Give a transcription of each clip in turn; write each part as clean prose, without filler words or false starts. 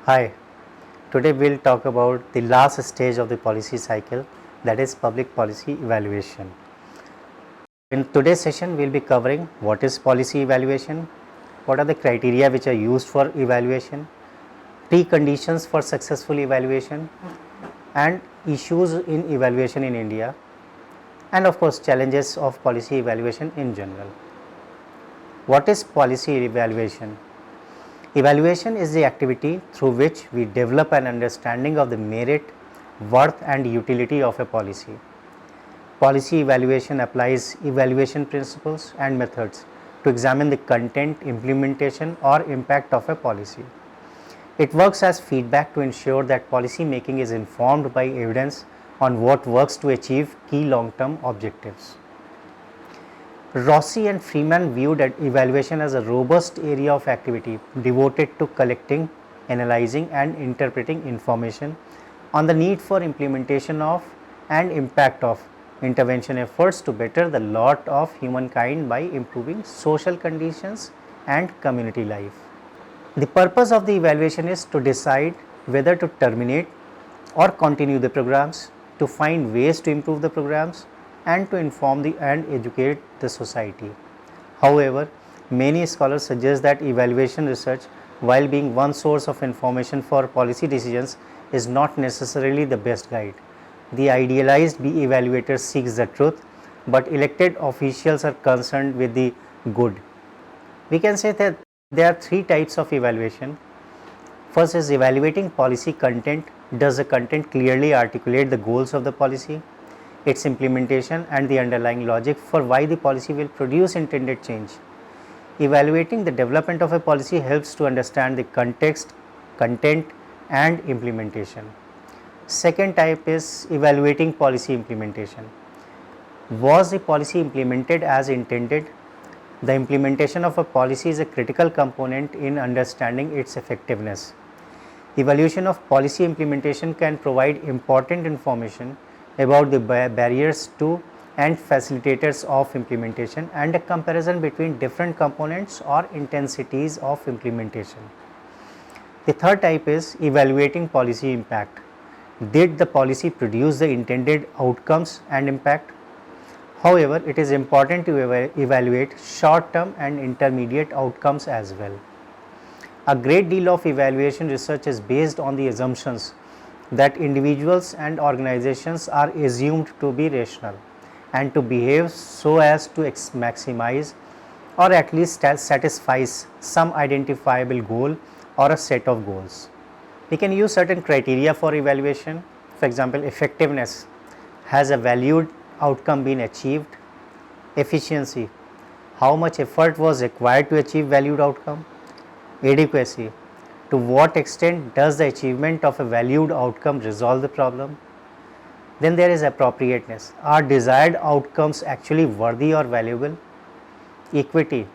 Hi, today we will talk about the last stage of the policy cycle, that is public policy evaluation. In today's session, we will be covering what is policy evaluation, what are the criteria which are used for evaluation, preconditions for successful evaluation, and issues in evaluation in India, and of course challenges of policy evaluation in general. What is policy evaluation? Evaluation is the activity through which we develop an understanding of the merit, worth and utility of a policy. Policy evaluation applies evaluation principles and methods to examine the content, implementation or impact of a policy. It works as feedback to ensure that policy making is informed by evidence on what works to achieve key long-term objectives. Rossi and Freeman viewed evaluation as a robust area of activity devoted to collecting, analyzing and interpreting information on the need for implementation of and impact of intervention efforts to better the lot of humankind by improving social conditions and community life. The purpose of the evaluation is to decide whether to terminate or continue the programs, to find ways to improve the programs and to inform and educate the society. However, many scholars suggest that evaluation research, while being one source of information for policy decisions, is not necessarily the best guide. The idealized evaluator seeks the truth, but elected officials are concerned with the good. We can say that there are three types of evaluation. First is evaluating policy content. Does the content clearly articulate the goals of the policy, its implementation and the underlying logic for why the policy will produce intended change? Evaluating the development of a policy helps to understand the context, content and implementation. Second type is evaluating policy implementation. Was the policy implemented as intended? The implementation of a policy is a critical component in understanding its effectiveness. Evaluation of policy implementation can provide important information about the barriers to and facilitators of implementation and a comparison between different components or intensities of implementation. The third type is evaluating policy impact. Did the policy produce the intended outcomes and impact? However, it is important to evaluate short-term and intermediate outcomes as well. A great deal of evaluation research is based on the assumptions that individuals and organizations are assumed to be rational and to behave so as to maximize or at least satisfies some identifiable goal or a set of goals. We can use certain criteria for evaluation. For example, effectiveness. Has a valued outcome been achieved? Efficiency. How much effort was required to achieve valued outcome? Adequacy. To what extent does the achievement of a valued outcome resolve the problem? Then there is appropriateness. Are desired outcomes actually worthy or valuable? Equity.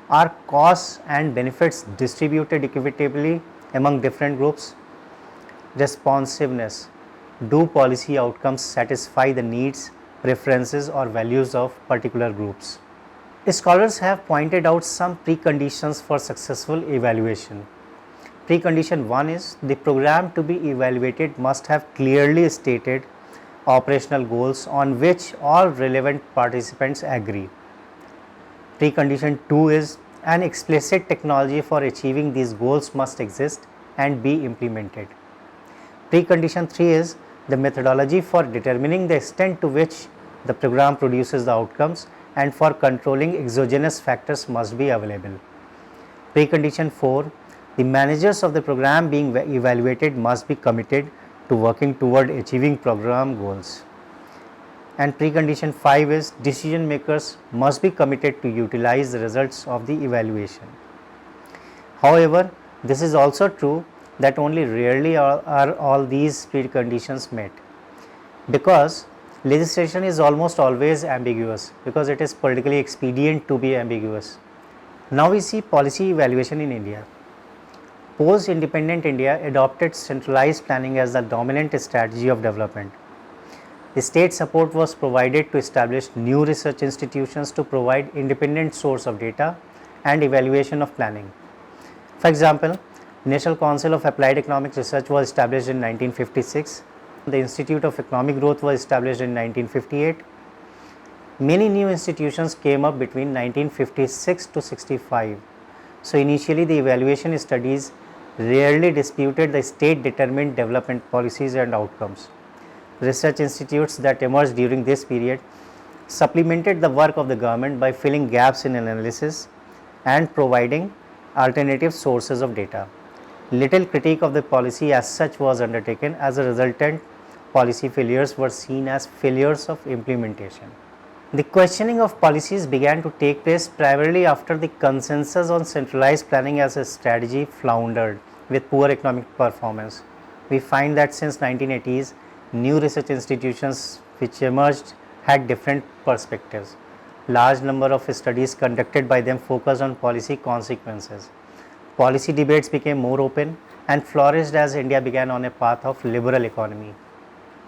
Are costs and benefits distributed equitably among different groups? Responsiveness. Do policy outcomes satisfy the needs, preferences or values of particular groups? Scholars have pointed out some preconditions for successful evaluation. Precondition 1 is the program to be evaluated must have clearly stated operational goals on which all relevant participants agree. Precondition 2 is an explicit technology for achieving these goals must exist and be implemented. Precondition 3 is the methodology for determining the extent to which the program produces the outcomes and for controlling exogenous factors must be available. Precondition 4, the managers of the program being evaluated must be committed to working toward achieving program goals. And precondition 5 is decision makers must be committed to utilize the results of the evaluation. However, this is also true that only rarely are all these preconditions met, because legislation is almost always ambiguous, because it is politically expedient to be ambiguous. Now we see policy evaluation in India. Post-independent India adopted centralized planning as the dominant strategy of development. The state support was provided to establish new research institutions to provide independent source of data and evaluation of planning. For example, National Council of Applied Economics Research was established in 1956. The Institute of Economic Growth was established in 1958. Many new institutions came up between 1956 to 65. So, initially the evaluation studies rarely disputed the state determined development policies and outcomes. Research institutes that emerged during this period supplemented the work of the government by filling gaps in analysis and providing alternative sources of data. Little critique of the policy as such was undertaken. As a resultant, policy failures were seen as failures of implementation. The questioning of policies began to take place primarily after the consensus on centralized planning as a strategy floundered with poor economic performance. We find that since 1980s, new research institutions which emerged had different perspectives. Large number of studies conducted by them focused on policy consequences. Policy debates became more open and flourished as India began on a path of liberal economy.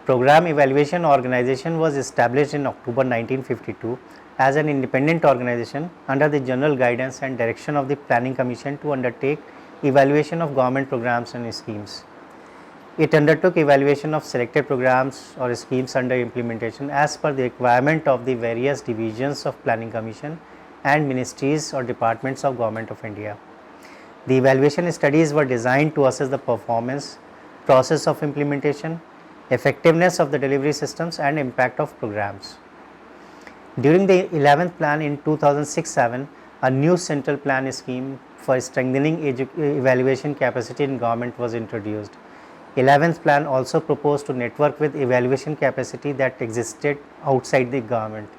Program Evaluation Organization was established in October 1952 as an independent organization under the general guidance and direction of the Planning Commission to undertake evaluation of government programs and schemes. It undertook evaluation of selected programs or schemes under implementation as per the requirement of the various divisions of Planning Commission and ministries or departments of Government of India. The evaluation studies were designed to assess the performance, process of implementation, effectiveness of the delivery systems and impact of programs. During the 11th plan in 2006-7, a new central plan scheme for strengthening evaluation capacity in government was introduced. 11th plan also proposed to network with evaluation capacity that existed outside the government.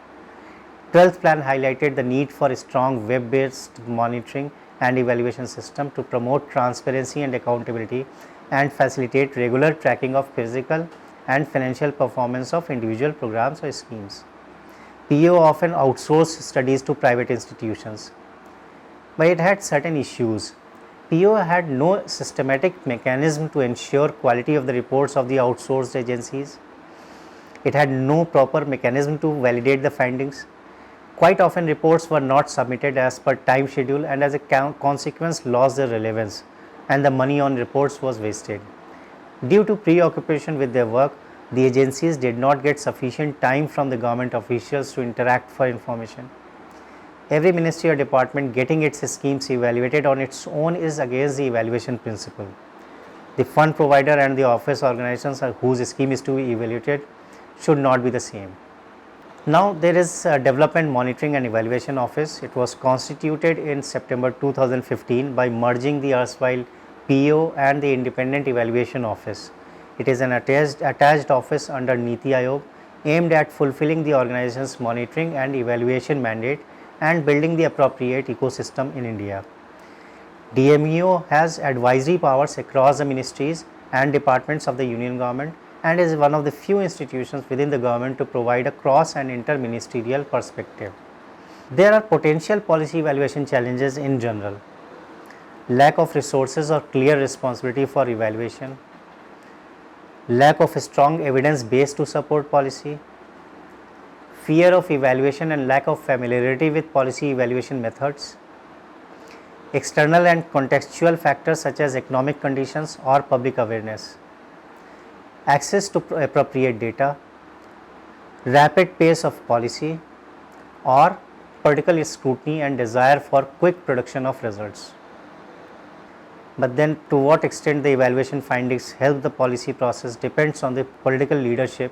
12th plan highlighted the need for a strong web-based monitoring and evaluation system to promote transparency and accountability and facilitate regular tracking of physical and financial performance of individual programs or schemes. PO often outsourced studies to private institutions, but it had certain issues. PO had no systematic mechanism to ensure quality of the reports of the outsourced agencies. It had no proper mechanism to validate the findings. Quite often reports were not submitted as per time schedule and as a consequence lost their relevance and the money on reports was wasted. Due to preoccupation with their work, the agencies did not get sufficient time from the government officials to interact for information. Every ministry or department getting its schemes evaluated on its own is against the evaluation principle. The fund provider and the office organizations whose scheme is to be evaluated should not be the same. Now, there is a Development Monitoring and Evaluation Office. It was constituted in September 2015 by merging the erstwhile PO and the Independent Evaluation Office. It is an attached office under Niti Aayog aimed at fulfilling the organization's monitoring and evaluation mandate and building the appropriate ecosystem in India. DMEO has advisory powers across the ministries and departments of the Union Government and is one of the few institutions within the government to provide a cross and interministerial perspective. There are potential policy evaluation challenges in general: lack of resources or clear responsibility for evaluation, lack of strong evidence base to support policy, fear of evaluation and lack of familiarity with policy evaluation methods, external and contextual factors such as economic conditions or public awareness, access to appropriate data, rapid pace of policy, or political scrutiny and desire for quick production of results. But then to what extent the evaluation findings help the policy process depends on the political leadership,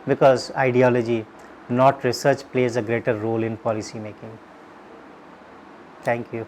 because ideology, not research, plays a greater role in policy making. Thank you.